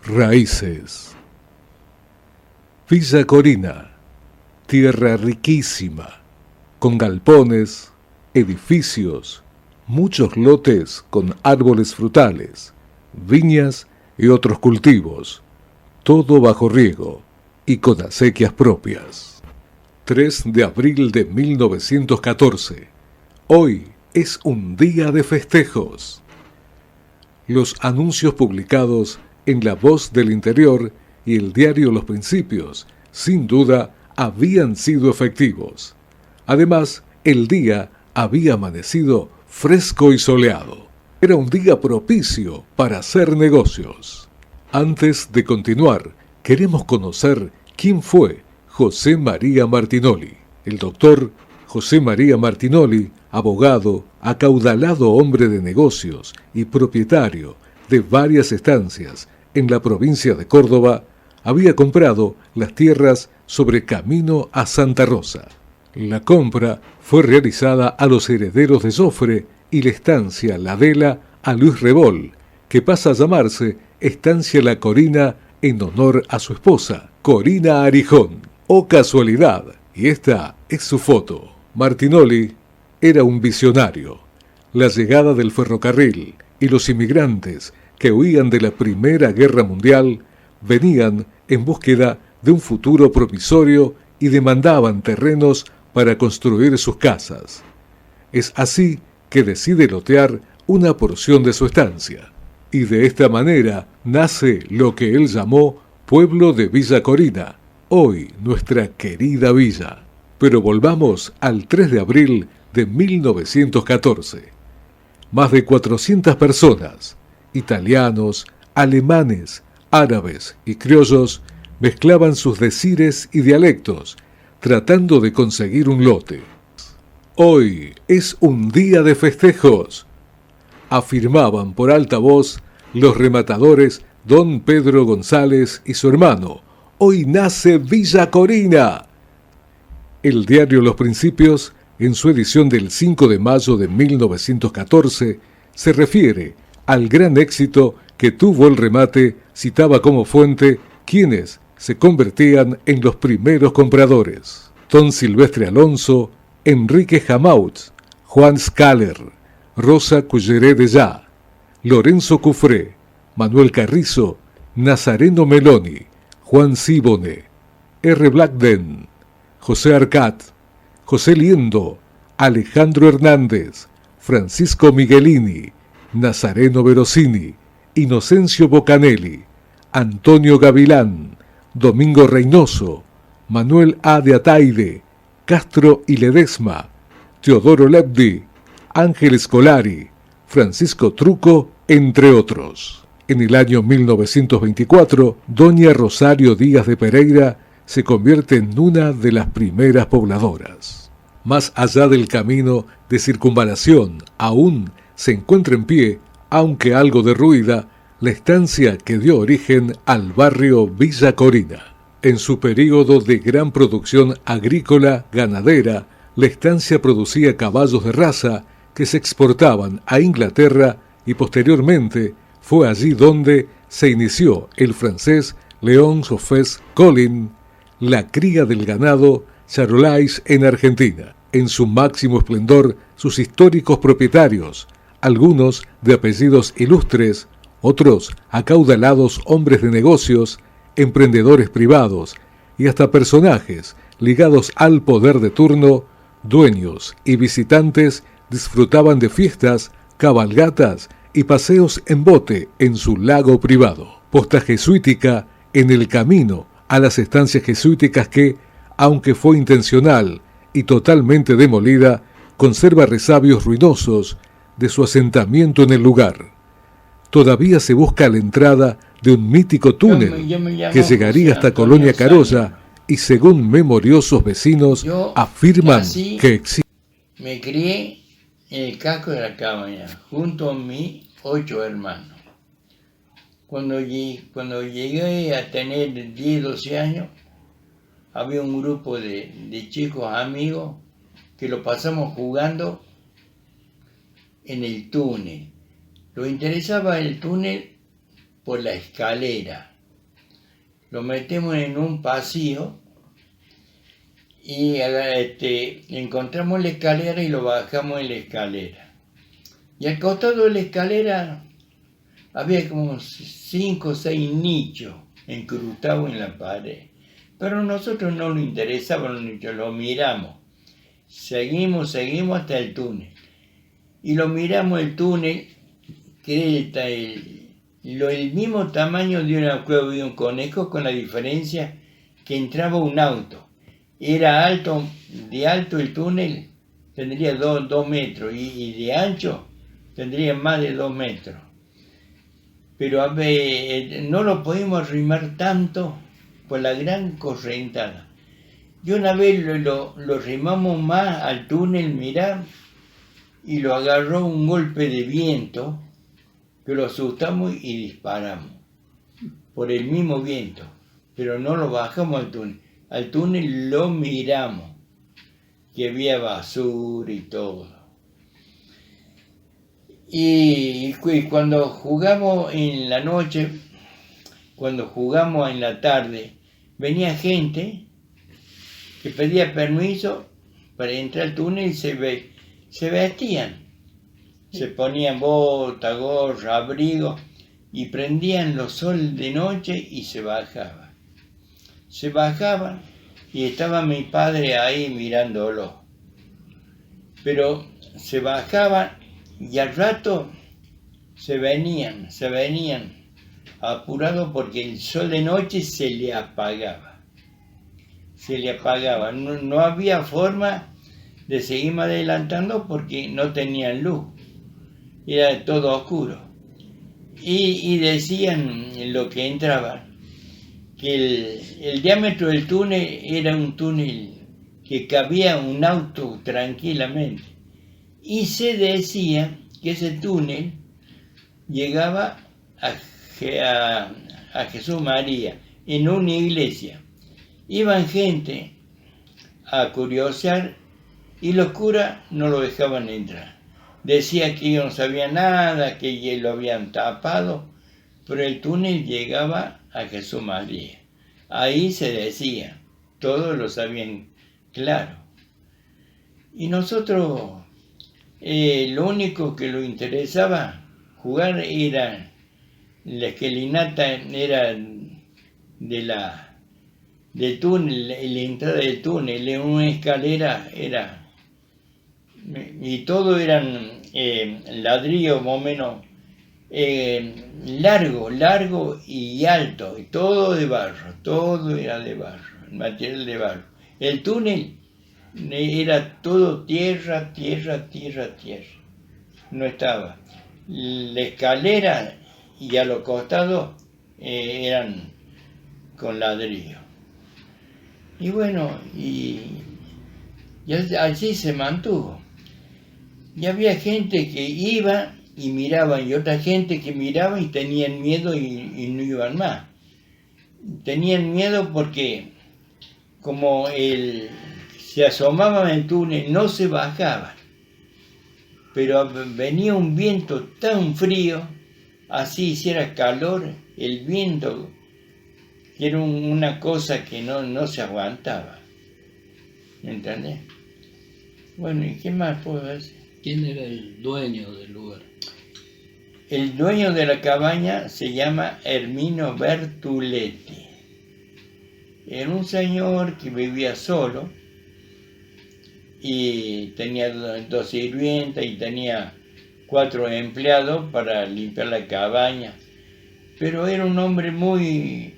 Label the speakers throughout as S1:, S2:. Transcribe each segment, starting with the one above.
S1: Raíces. Villa Corina, tierra riquísima, con galpones, edificios, muchos lotes con árboles frutales, viñas y otros cultivos, todo bajo riego y con acequias propias. 3 de abril de 1914. Hoy es un día de festejos. Los anuncios publicados en La Voz del Interior y el diario Los Principios, sin duda, habían sido efectivos. Además, el día había amanecido fresco y soleado. Era un día propicio para hacer negocios. Antes de continuar, queremos conocer quién fue José María Martinoli. El doctor José María Martinoli, abogado, acaudalado hombre de negocios y propietario de varias estancias en la provincia de Córdoba, había comprado las tierras sobre camino a Santa Rosa. La compra fue realizada a los herederos de Jofre y la estancia La Vela a Luis Rebol, que pasa a llamarse Estancia La Corina en honor a su esposa, Corina Arijón. ¡Oh casualidad! Y esta es su foto. Martinoli era un visionario. La llegada del ferrocarril y los inmigrantes que huían de la Primera Guerra Mundial venían en búsqueda de un futuro promisorio y demandaban terrenos para construir sus casas. Es así que decide lotear una porción de su estancia. Y de esta manera nace lo que él llamó Pueblo de Villa Corina, hoy nuestra querida villa. Pero volvamos al 3 de abril de 1914. Más de 400 personas, italianos, alemanes, árabes y criollos, mezclaban sus decires y dialectos, tratando de conseguir un lote. Hoy es un día de festejos, afirmaban por alta voz los rematadores don Pedro González y su hermano. Hoy nace Villa Corina. El diario Los Principios, en su edición del 5 de mayo de 1914, se refiere al gran éxito que tuvo el remate, citaba como fuente quienes se convertían en los primeros compradores: don Silvestre Alonso, Enrique Jamaut, Juan Scaler, Rosa Culleré de Ya, Lorenzo Cufré, Manuel Carrizo, Nazareno Meloni, Juan Sibone, R. Blackden, José Arcat, José Liendo, Alejandro Hernández, Francisco Miguelini, Nazareno Verosini, Inocencio Bocanelli, Antonio Gavilán, Domingo Reynoso, Manuel A. de Ataide, Castro y Ledesma, Teodoro Lebdi, Ángel Scolari, Francisco Truco, entre otros. En el año 1924, doña Rosario Díaz de Pereira se convierte en una de las primeras pobladoras. Más allá del camino de circunvalación, aún se encuentra en pie, aunque algo derruida, la estancia que dio origen al barrio Villa Corina. En su período de gran producción agrícola, ganadera, la estancia producía caballos de raza que se exportaban a Inglaterra y posteriormente fue allí donde se inició el francés Léon Joffes Collin, la cría del ganado Charolais en Argentina. En su máximo esplendor, sus históricos propietarios, algunos de apellidos ilustres, otros acaudalados hombres de negocios, emprendedores privados y hasta personajes ligados al poder de turno, dueños y visitantes disfrutaban de fiestas, cabalgatas y paseos en bote en su lago privado. Posta jesuítica en el camino a las estancias jesuíticas que, aunque fue intencional y totalmente demolida, conserva resabios ruinosos de su asentamiento en el lugar. Todavía se busca la entrada de un mítico túnel que llegaría hasta Colonia Carolla y, según memoriosos vecinos, afirman que existe.
S2: Me crié en el casco de la cabaña, junto a mis 8 hermanos. Cuando llegué a tener 10, 12 años, había un grupo de chicos amigos que lo pasamos jugando en el túnel. Lo interesaba el túnel por la escalera. Lo metemos en un pasillo y encontramos la escalera y lo bajamos en la escalera. Y al costado de la escalera había como 5 o 6 nichos encrustados en la pared. Pero a nosotros no nos interesaban los nichos, lo miramos. Seguimos hasta el túnel. Y lo miramos el túnel, que está el mismo tamaño de una cueva de un conejo, con la diferencia que entraba un auto. Era alto, de alto el túnel tendría 2 metros y de ancho tendría más de 2 metros. Pero a ver, no lo podemos arrimar tanto por la gran correntada. Y una vez lo remamos más al túnel, mirá, y lo agarró un golpe de viento, que lo asustamos y disparamos, por el mismo viento, pero no lo bajamos al túnel. Al túnel lo miramos, que había basura y todo. Y cuando jugamos en la noche, cuando jugamos en la tarde, venía gente que pedía permiso para entrar al túnel y se vestían. Se ponían bota, gorra, abrigo y prendían los sol de noche y se bajaban. Se bajaban y estaba mi padre ahí mirándolo. Pero se bajaban y al rato se venían apurados porque el sol de noche se le apagaba. No había forma de seguir adelantando porque no tenían luz. Era todo oscuro. Y decían lo que entraban, que el diámetro del túnel era un túnel que cabía un auto tranquilamente. Y se decía que ese túnel llegaba a Jesús María, en una iglesia. Iban gente a curiosear y los curas no lo dejaban entrar. Decía que ellos no sabían nada, que ya lo habían tapado, pero el túnel llegaba a Jesús María. Ahí se decía, todos lo sabían claro. Y nosotros, lo único que nos interesaba jugar era la escalinata, era del túnel, la entrada del túnel, en una escalera era, y todo eran ladrillos más o menos largo y alto, y todo de barro, todo era de barro, material de barro. El túnel era todo tierra, no estaba. La escalera y a los costados eran con ladrillo. Y bueno, y así se mantuvo. Y había gente que iba y miraba, y otra gente que miraba y tenían miedo y no iban más. Tenían miedo porque como se asomaban en el túnel, no se bajaban. Pero venía un viento tan frío, así hiciera calor, el viento, que era una cosa que no se aguantaba. ¿Me entendés? Bueno, ¿y qué más puedo decir?
S3: ¿Quién era el dueño del lugar?
S2: El dueño de la cabaña se llama Hermino Bertuletti. Era un señor que vivía solo y tenía 2 sirvientas y tenía 4 empleados para limpiar la cabaña. Pero era un hombre muy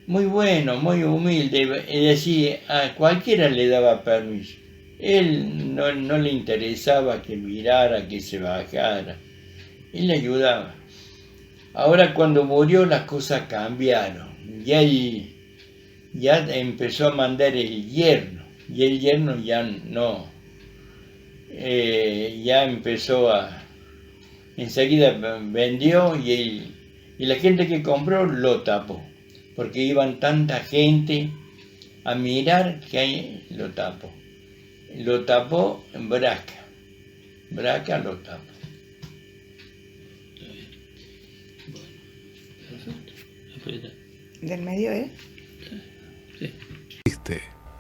S2: bueno, muy humilde, es decir, a cualquiera le daba permiso. Él no le interesaba que mirara, que se bajara. Él le ayudaba. Ahora cuando murió las cosas cambiaron. Ya empezó a mandar el yerno. Y el yerno ya no. Ya empezó enseguida vendió y la gente que compró lo tapó. Porque iban tanta gente a mirar que ahí lo tapó. Lo tapó en Braca. Braca lo tapó.
S3: Perfecto. Aprieta.
S4: Del medio, ¿eh?
S3: Sí.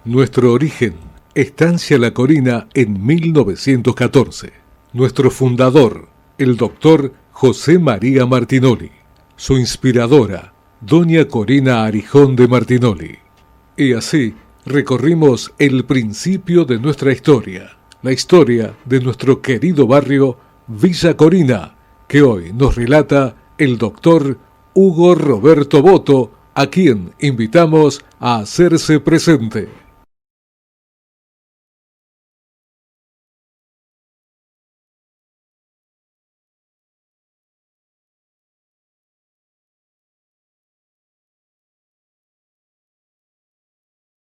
S1: Nuestro origen, Estancia La Corina en 1914. Nuestro fundador, el doctor José María Martinoli. Su inspiradora, doña Corina Arijón de Martinoli. Y así recorrimos el principio de nuestra historia, la historia de nuestro querido barrio Villa Corina, que hoy nos relata el doctor Hugo Roberto Boto, a quien invitamos a hacerse presente.